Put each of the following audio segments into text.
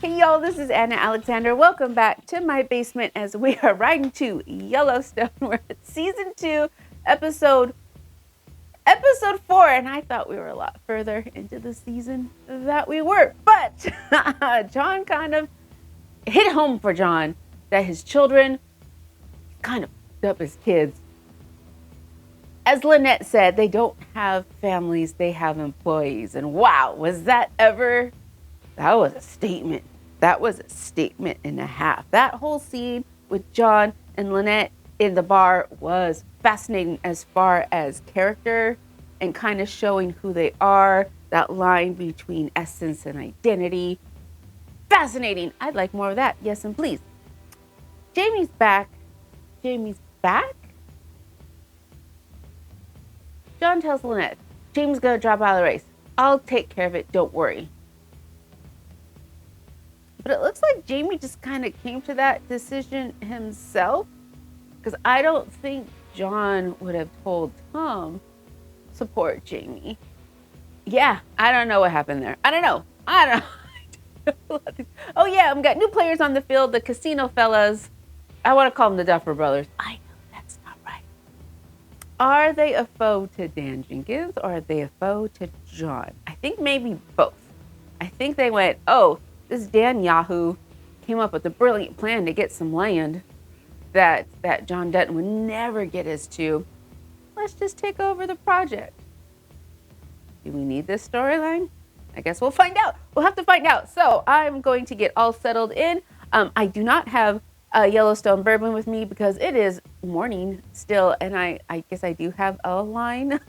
Hey y'all, this is Anna Alexander. Welcome back to my basement as we are riding to Yellowstone. We're at season 2, episode 4, and I thought we were a lot further into the season that we were. But John kind of hit home for John that his children kind of f***ed up his kids. As Lynette said, they don't have families, they have employees. And wow, was that ever... That was a statement. That was a statement and a half. That whole scene with John and Lynette in the bar was fascinating as far as character and kind of showing who they are. That line between essence and identity. Fascinating. I'd like more of that. Yes, and please. Jamie's back. Jamie's back? John tells Lynette, Jamie's gonna drop out of the race. I'll take care of it. Don't worry. But it looks like Jamie just kind of came to that decision himself, because I don't think John would have told Tom support Jamie. Yeah, I don't know what happened there. I don't know. Oh yeah, I've got new players on the field, the casino fellas. I want to call them the Duffer Brothers. I know that's not right. Are they a foe to Dan Jenkins or are they a foe to John? I think maybe both. I think they went, oh, this Dan Yahoo came up with a brilliant plan to get some land that John Dutton would never get us to. Let's just take over the project. Do we need this storyline? I guess we'll find out. We'll have to find out. So I'm going to get all settled in. I do not have a Yellowstone bourbon with me because it is morning still, and I guess I do have a line.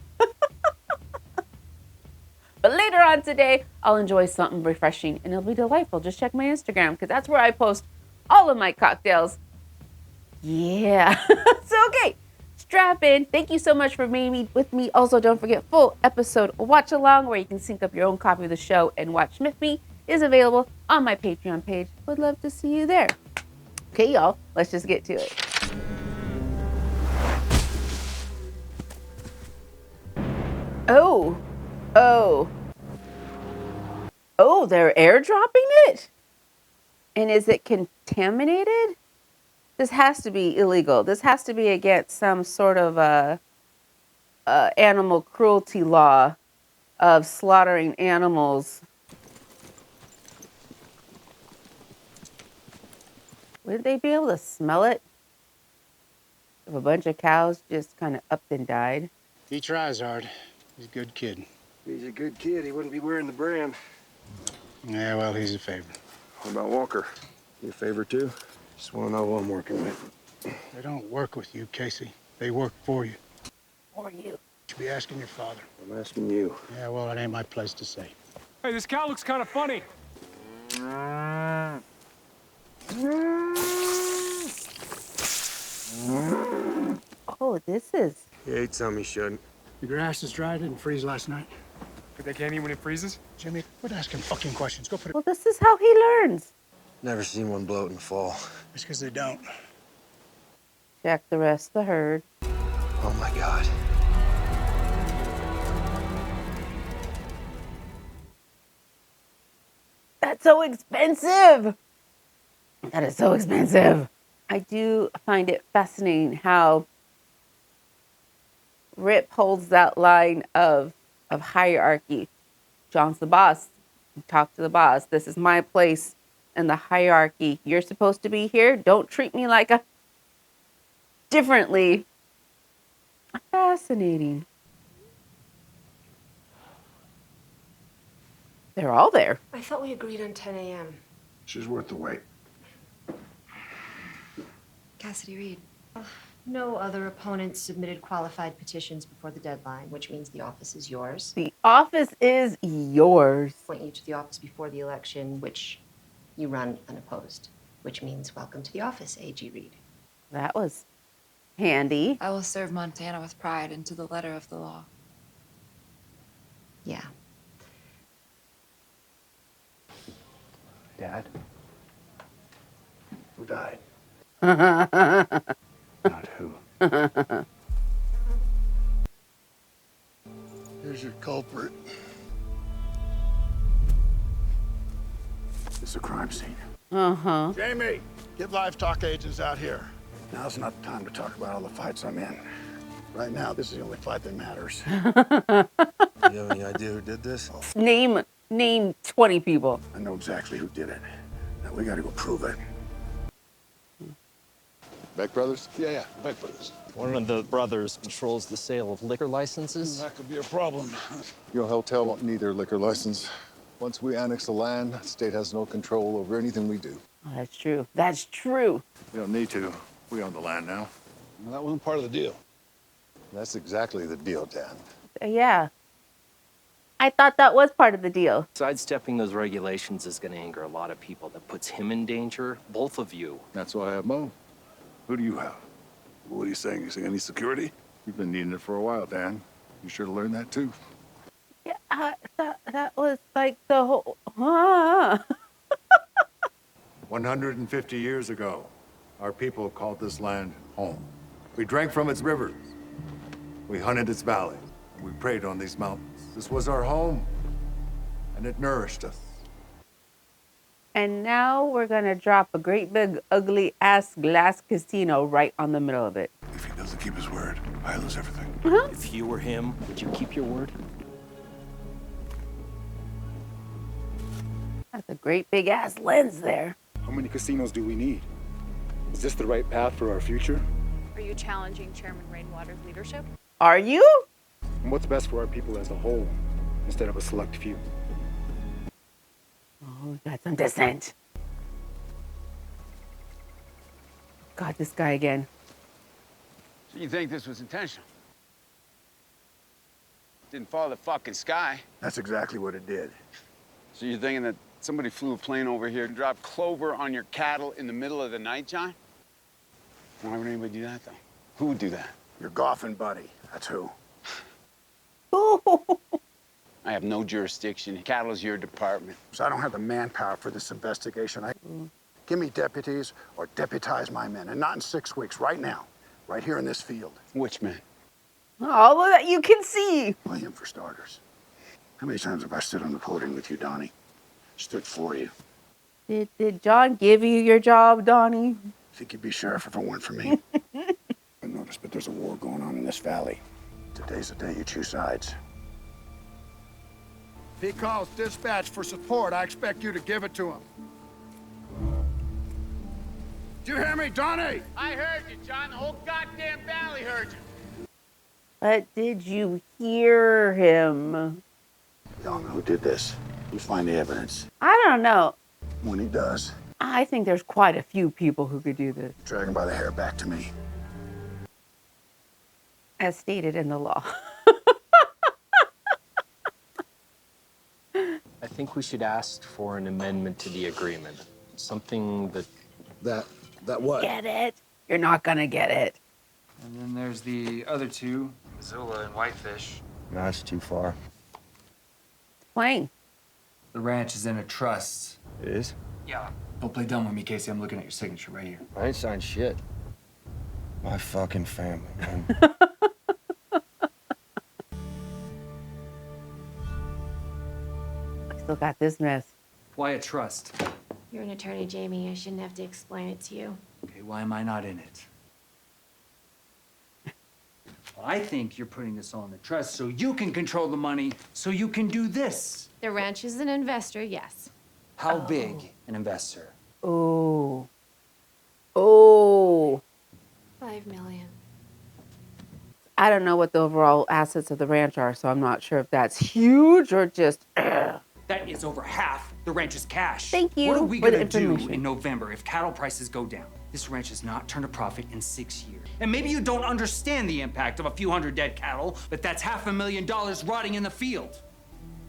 But later on today, I'll enjoy something refreshing and it'll be delightful. Just check my Instagram because that's where I post all of my cocktails. Yeah. So, okay, strap in. Thank you so much for being with me. Also, don't forget, full episode watch along where you can sync up your own copy of the show and watch with me is available on my Patreon page. Would love to see you there. Okay, y'all, let's just get to it. Oh, they're airdropping it? And is it contaminated? This has to be illegal. This has to be against some sort of animal cruelty law of slaughtering animals. Would they be able to smell it? If a bunch of cows just kind of upped and died? He tries hard. He's a good kid. If he's a good kid, he wouldn't be wearing the brand. Yeah, well, he's a favorite. What about Walker? You a favorite too? Just want to know who I'm working with. They don't work with you, Casey. They work for you. For you. You should be asking your father. I'm asking you. Yeah, well, it ain't my place to say. Hey, this cow looks kind of funny. Oh, this is... He ate some he shouldn't. The grass is dry. Didn't freeze last night. They can't eat when it freezes? Jimmy, quit asking fucking questions. Go put it... Well, this is how he learns. Never seen one bloat in the fall. It's because they don't. Check the rest of the herd. Oh my God. That's so expensive. That is so expensive. I do find it fascinating how Rip holds that line of hierarchy. John's the boss. Talk to the boss. This is my place in the hierarchy. You're supposed to be here. Don't treat me like a... differently. Fascinating. They're all there. I thought we agreed on 10 a.m. She's worth the wait. Cassidy Reed. No other opponents submitted qualified petitions before the deadline, which means the office is yours. The office is yours. Appoint you to the office before the election, which you run unopposed, which means welcome to the office, A.G. Reed. That was handy. I will serve Montana with pride and to the letter of the law. Yeah. Dad? Who died? Not who. Here's your culprit. The It's a crime scene. Uh-huh. Jamie, get livestock agents out here. Now's not the time to talk about all the fights I'm in. Right now, this is the only fight that matters. You have any idea who did this? Name 20 people. I know exactly who did it. Now we gotta go prove it. Beck Brothers? Yeah, Beck Brothers. One of the brothers controls the sale of liquor licenses. That could be a problem. Your hotel won't need their liquor license. Once we annex the land, the state has no control over anything we do. Oh, that's true. That's true. We don't need to. We own the land now. Well, that wasn't part of the deal. That's exactly the deal, Dan. Yeah. I thought that was part of the deal. Sidestepping those regulations is going to anger a lot of people. That puts him in danger, both of you. That's why I have Mo. Who do you have? What are you saying? You saying I need security? You've been needing it for a while, Dan. You should have learned that, too. Yeah, I thought that was like the whole... 150 years ago, our people called this land home. We drank from its rivers. We hunted its valleys. We preyed on these mountains. This was our home, and it nourished us. And now we're gonna drop a great big ugly ass glass casino right on the middle of it. If he doesn't keep his word, I lose everything. If you were him, would you keep your word? That's a great big ass lens there. How many casinos do we need? Is this the right path for our future? Are you challenging Chairman Rainwater's leadership? Are you? And what's best for our people as a whole, instead of a select few? Oh, we got some dissent. God, this guy again. So you think this was intentional? Didn't fall the fucking sky. That's exactly what it did. So you're thinking that somebody flew a plane over here and dropped clover on your cattle in the middle of the night, John? Why would anybody do that, though? Who would do that? Your golfing buddy, that's who. I have no jurisdiction. Cattle's your department. So I don't have the manpower for this investigation. Give me deputies or deputize my men, and not in 6 weeks, right now, right here in this field. Which men? All of that you can see. William, for starters. How many times have I stood on the podium with you, Donnie? Stood for you. Did John give you your job, Donnie? Think you'd be sheriff if it weren't for me? I noticed, but there's a war going on in this valley. Today's the day you choose sides. If he calls dispatch for support, I expect you to give it to him. Did you hear me, Donnie? I heard you, John. The whole goddamn valley heard you. But did you hear him? Y'all know who did this. You find the evidence. I don't know. When he does, I think there's quite a few people who could do this, drag him by the hair back to me. as stated in the law. I think we should ask for an amendment to the agreement. Something that... That what? Get it? You're not gonna get it. And then there's the other two, Missoula and Whitefish. No, that's too far. Plain. The ranch is in a trust. It is? Yeah. Don't play dumb with me, Casey. I'm looking at your signature right here. I ain't signed shit. My fucking family, man. I still got this mess. Why a trust? You're an attorney, Jamie. I shouldn't have to explain it to you. Okay, why am I not in it? Well, I think you're putting this all in the trust so you can control the money, so you can do this. The ranch is an investor, yes. How big an investor? Oh. Oh. $5 million. I don't know what the overall assets of the ranch are, so I'm not sure if that's huge or just... That is over half the ranch's cash. Thank you What are we for the gonna do information. in November if cattle prices go down? This ranch has not turned a profit in 6 years. And maybe you don't understand the impact of a few hundred dead cattle, but that's $500,000 rotting in the field.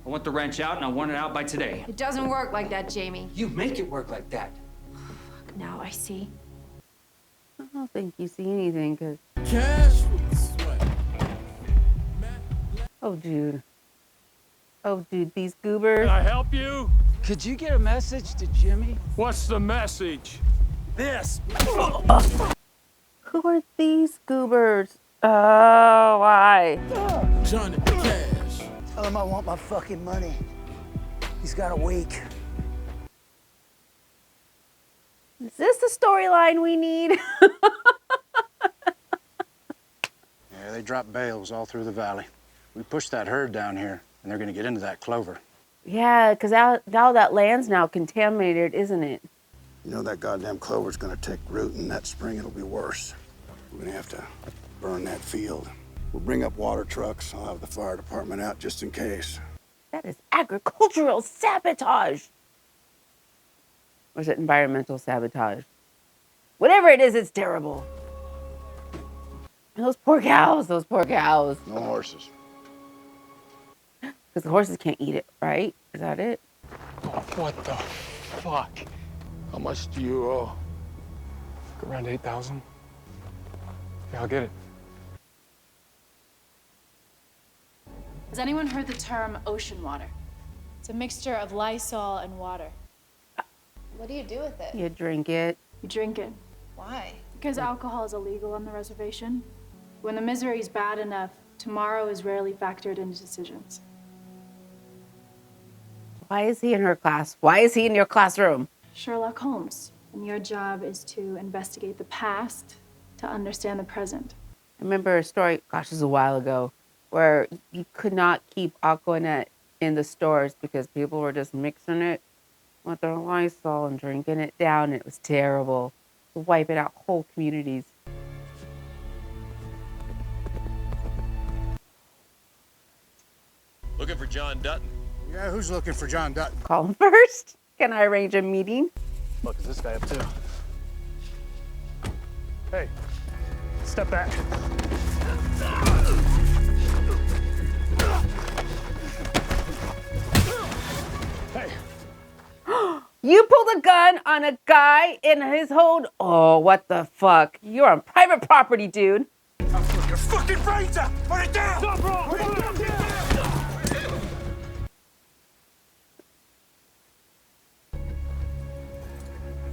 I want the ranch out, and I want it out by today. It doesn't work like that, Jamie. You make it work like that. Now I see. I don't think you see anything, because... Oh, dude. Oh, dude, these goobers. Can I help you? Could you get a message to Jimmy? What's the message? This. Who are these goobers? Oh, why? Johnny Cash. Tell him I want my fucking money. He's got a week. Is this the storyline we need? Yeah, they drop bales all through the valley. We pushed that herd down here, and they're gonna get into that clover. Yeah, because all that land's now contaminated, isn't it? You know that goddamn clover's gonna take root, and that spring it'll be worse. We're gonna have to burn that field. We'll bring up water trucks. I'll have the fire department out just in case. That is agricultural sabotage. Or is it environmental sabotage? Whatever it is, it's terrible. And those poor cows, those poor cows. No horses. Because the horses can't eat it, right? Is that it? Oh, what the fuck? How much do you owe? Around 8,000. Yeah, I'll get it. Has anyone heard the term ocean water? It's a mixture of Lysol and water. What do you do with it? You drink it. You drink it. Why? Because alcohol is illegal on the reservation. When the misery is bad enough, tomorrow is rarely factored into decisions. Why is he in her class? Why is he in your classroom? Sherlock Holmes, and your job is to investigate the past to understand the present. I remember a story, gosh, this was a while ago, where you could not keep Aquanet in the stores because people were just mixing it with their Lysol and drinking it down. It was terrible. Wiping out whole communities. Looking for John Dutton. Yeah, who's looking for John Dutton? Call him first. Can I arrange a meeting? Look, is this guy up too? Hey, step back. Hey. You pulled a gun on a guy in his hold. Oh, what the fuck? You're on private property, dude. I'll put your fucking brains out! Put it down! Stop, bro!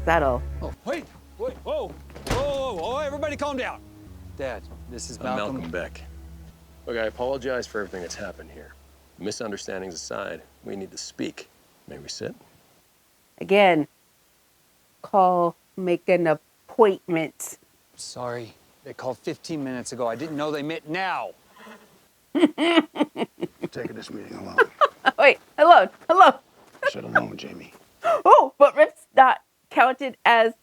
Settle. Oh, wait, whoa, everybody calm down. Dad, this is Malcolm. Malcolm Beck. Look, I apologize for everything that's happened here. Misunderstandings aside, we need to speak. May we sit? Again, call, make an appointment. Sorry, they called 15 minutes ago. I didn't know they meant now. Taking this meeting alone. Wait, hello. Sit alone, Jamie. Oh, but Rip's not counted as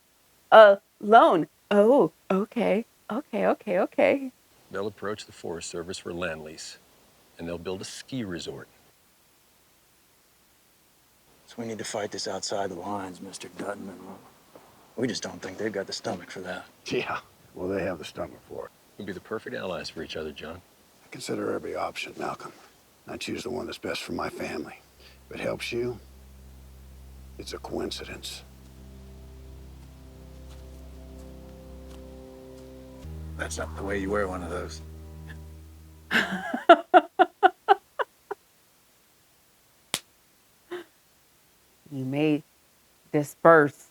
a loan. Oh, okay. They'll approach the Forest Service for land lease, and they'll build a ski resort. So we need to fight this outside the lines, Mr. Dutton, and we just don't think they've got the stomach for that. Yeah. Well, they have the stomach for it. We'll be the perfect allies for each other, John. I consider every option, Malcolm. I choose the one that's best for my family. If it helps you, it's a coincidence. That's not the way you wear one of those. You may disperse.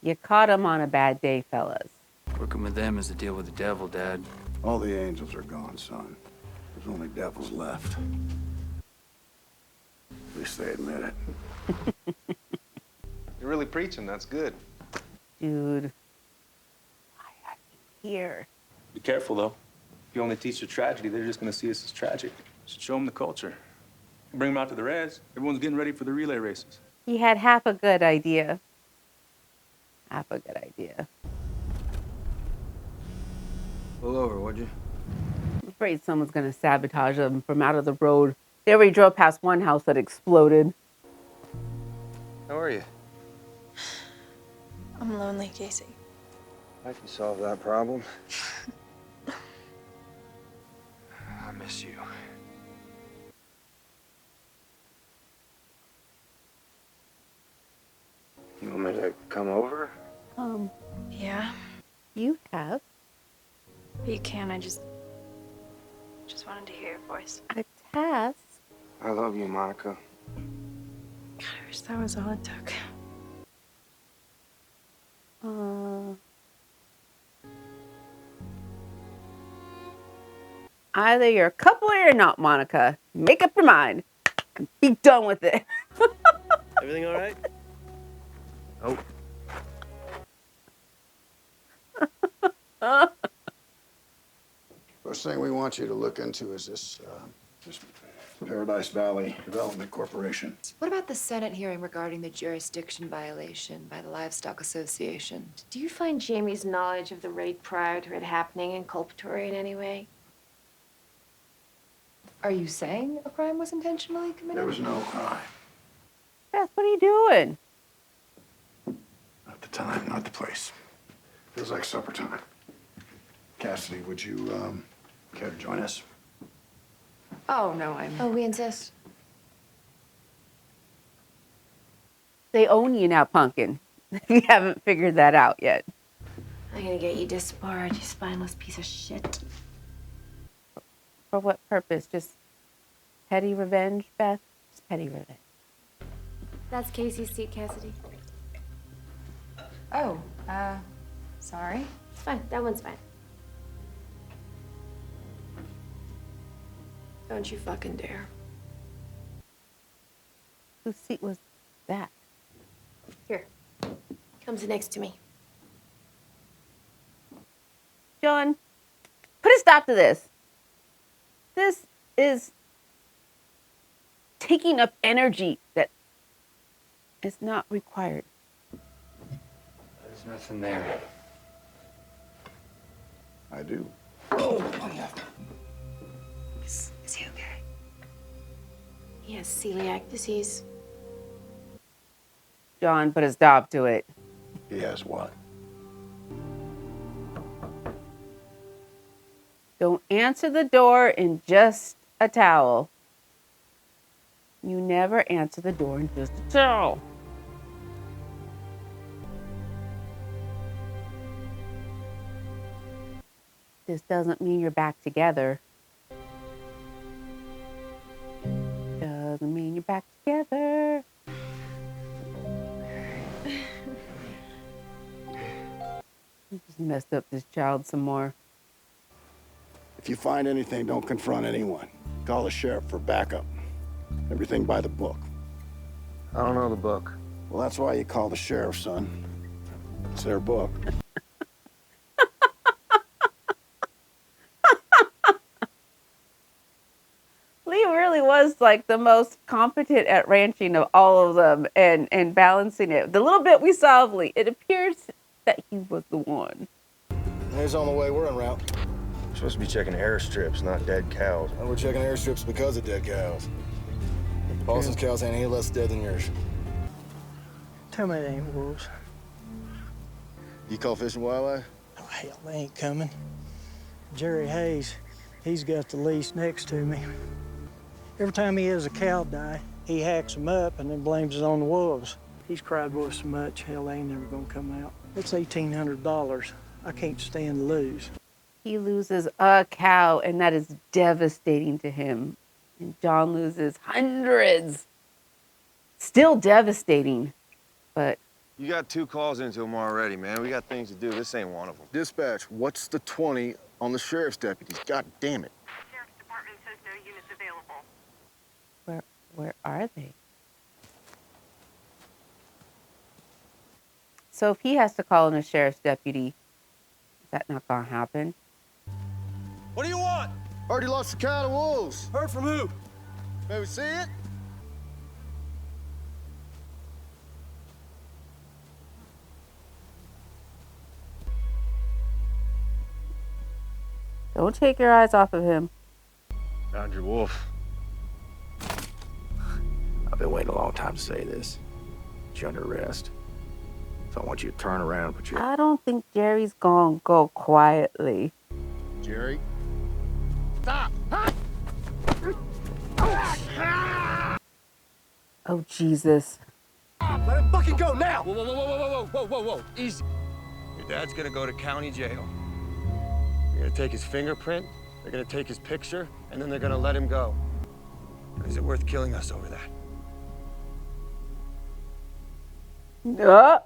You caught him on a bad day, fellas. Working with them is to deal with the devil, Dad. All the angels are gone, son. There's only devils left. At least they admit it. You're really preaching. That's good. Dude. Why are you here? Be careful, though. If you only teach the tragedy, they're just going to see us as tragic. Should show them the culture. Bring them out to the res. Everyone's getting ready for the relay races. He had half a good idea. Half a good idea. Pull over, would you? I'm afraid someone's gonna sabotage them from out of the road. They already drove past one house that exploded. How are you? I'm lonely, Casey. I can solve that problem. I miss you. You want me to come over? Yeah, You have you can. I just wanted to hear your voice. a task. I love you, Monica. God, I wish that was all it took. Either you're a couple or you're not, Monica. Make up your mind. And be done with it. Everything all right? Nope. First thing we want you to look into is this Paradise Valley Development Corporation. What about the Senate hearing regarding the jurisdiction violation by the Livestock Association? Do you find Jamie's knowledge of the raid prior to it happening inculpatory in any way? Are you saying a crime was intentionally committed? There was no crime. Beth, what are you doing? Not the time, not the place. Feels like supper time. Cassidy, would you care to join us? Oh, no, Oh, we insist. They own you now, Pumpkin. You haven't figured that out yet. I'm gonna get you disbarred, you spineless piece of shit. For what purpose? Just petty revenge, Beth? Just petty revenge. That's Casey's seat, Cassidy. Oh, sorry. It's fine. That one's fine. Don't you fucking dare. Whose seat was that? Here. Comes next to me. John, put a stop to this. This is taking up energy that is not required. There's nothing there. I do. Is he okay? He has celiac disease. John, put a stop to it. He has what? Don't answer the door in just a towel. You never answer the door in just a towel. This doesn't mean you're back together. Doesn't mean you're back together. You just messed up this child some more. If you find anything, don't confront anyone. Call the sheriff for backup. Everything by the book. I don't know the book. Well, that's why you call the sheriff, son. It's their book. Lee really was like the most competent at ranching of all of them and balancing it. The little bit we saw of Lee, it appears that he was the one. He's on the way. We're en route. We're supposed to be checking airstrips, not dead cows. And we're checking airstrips because of dead cows. Boston's cows ain't any less dead than yours. Tell me they ain't wolves. You call Fish and Wildlife? Oh, hell, they ain't coming. Jerry Hayes, he's got the lease next to me. Every time he has a cow die, he hacks them up and then blames it on the wolves. He's cried wolf so much, hell, they ain't never gonna come out. It's $1,800. I can't stand to lose. He loses a cow, and that is devastating to him. And John loses hundreds. Still devastating, but... You got 2 calls into him already, man. We got things to do. This ain't one of them. Dispatch, what's the 20 on the sheriff's deputies? God damn it. Sheriff's Department says no units available. Where are they? So if he has to call in a sheriff's deputy, is that not gonna happen? What do you want? Already lost a cow to wolves. Heard from who? May we see it? Don't take your eyes off of him. Found your wolf. I've been waiting a long time to say this. You're under arrest. So I want you to turn around and put your... I don't think Jerry's gonna go quietly. Jerry? Stop! Oh, Jesus. Let him fucking go now! Whoa, whoa, whoa, whoa, whoa, whoa, whoa, whoa, easy. Your dad's gonna go to county jail. You're gonna take his fingerprint, they're gonna take his picture, and then they're gonna let him go. Is it worth killing us over that? No.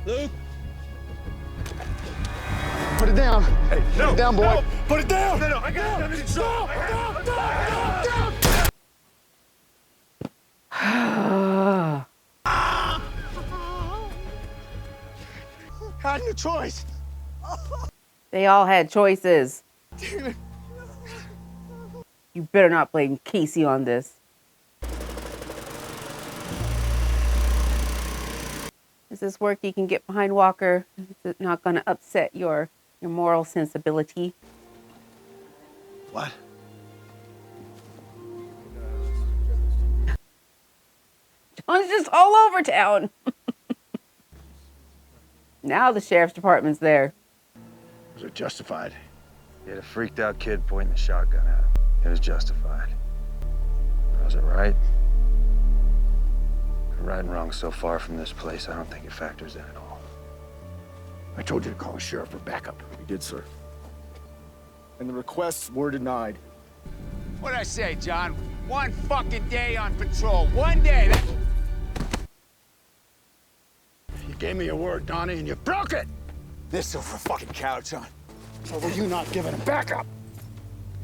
Luke! Put it down. Hey, no, Put it down, boy. No. Put it down! No, I got it. Stop! Down. a choice. They all had choices. Damn it. You better not blame Casey on this. Is this work you can get behind, Walker? Is it not going to upset your moral sensibility? What? John's just all over town. Now the sheriff's department's there. Was it justified? He had a freaked out kid pointing the shotgun at him. It was justified. Was it right? Right and wrong so far from this place, I don't think it factors in at all. I told you to call the sheriff for backup. You did, sir. And the requests were denied. What'd I say, John? One fucking day on patrol. One day. You gave me your word, Donnie, and you broke it! This over a fucking cow, John. Over you not giving him backup.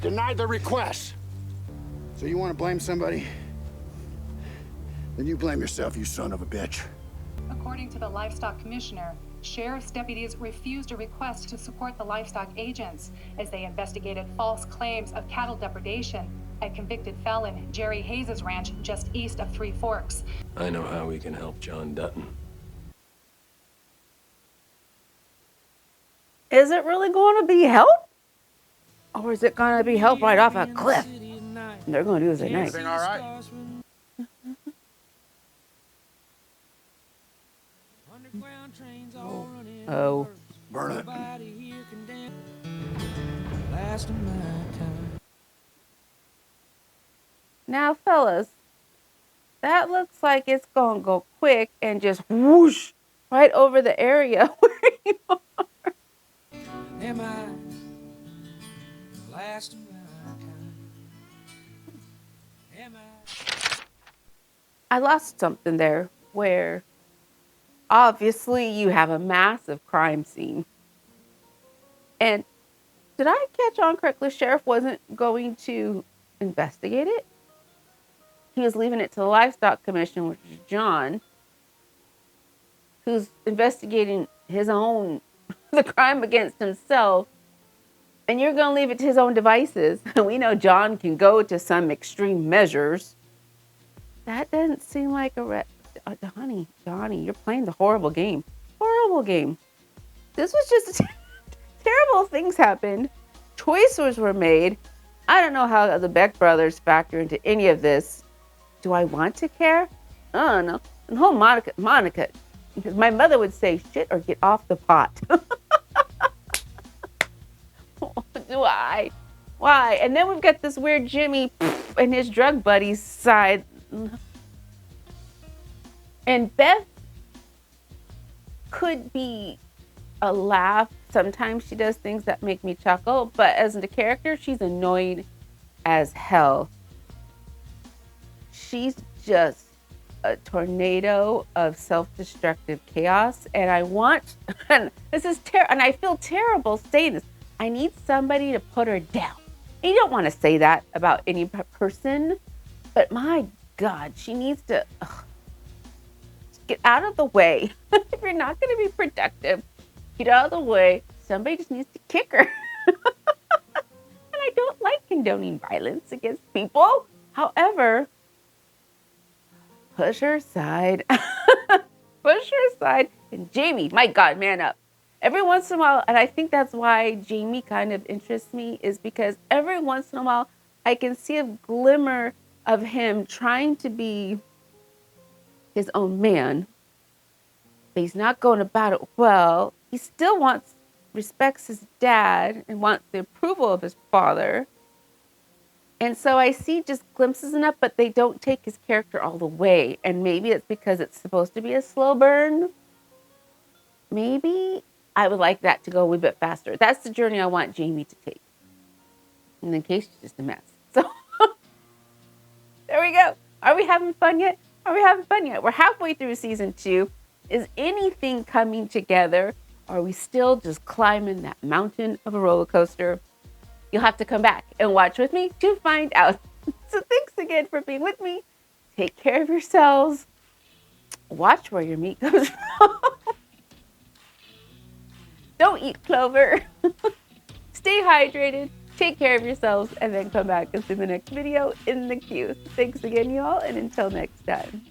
Denied the request. So you want to blame somebody? Then you blame yourself, you son of a bitch. According to the livestock commissioner, sheriff's deputies refused a request to support the livestock agents as they investigated false claims of cattle depredation at convicted felon Jerry Hayes' ranch just east of Three Forks. I know how we can help John Dutton. Is it really going to be help? Or is it going to be help right off a cliff? And they're going to do as they like. Everything all right? Oh. Burn it. Now, fellas, that looks like it's going to go quick and just whoosh right over the area where you are. Am I last of my kind? Am I lost something there where obviously you have a massive crime scene. And did I catch on correctly? Sheriff wasn't going to investigate it. He was leaving it to the Livestock Commission, which is John, who's investigating his own, the crime against himself. And you're going to leave it to his own devices. We know John can go to some extreme measures. That doesn't seem like a Donnie, you're playing the horrible game. Horrible game. This was just terrible things happened. Choices were made. I don't know how the Beck brothers factor into any of this. Do I want to care? I don't know. And whole Monica, because my mother would say, shit or get off the pot. Do I? Why? And then we've got this weird Jimmy and his drug buddies side. And Beth could be a laugh. Sometimes she does things that make me chuckle, but as a character, she's annoyed as hell. She's just a tornado of self-destructive chaos, and I want, and this is and I feel terrible saying this. I need somebody to put her down. And you don't want to say that about any person, but my God, she needs to get out of the way. If you're not going to be productive, get out of the way. Somebody just needs to kick her. And I don't like condoning violence against people. However, push her aside. Push her aside. And Jamie, my God, man up. Every once in a while, and I think that's why Jamie kind of interests me, is because every once in a while, I can see a glimmer of him trying to be his own man, but he's not going about it well. He still respects his dad and wants the approval of his father. And so I see just glimpses enough, but they don't take his character all the way. And maybe it's because it's supposed to be a slow burn. Maybe I would like that to go a wee bit faster. That's the journey I want Jamie to take. And in case she's just a mess. So there we go. Are we having fun yet? Are we having fun yet? We're halfway through season 2. Is anything coming together? Are we still just climbing that mountain of a roller coaster? You'll have to come back and watch with me to find out. So thanks again for being with me. Take care of yourselves. Watch where your meat comes from. Don't eat clover. Stay hydrated, take care of yourselves, and then come back and see the next video in the queue. Thanks again, y'all, and until next time.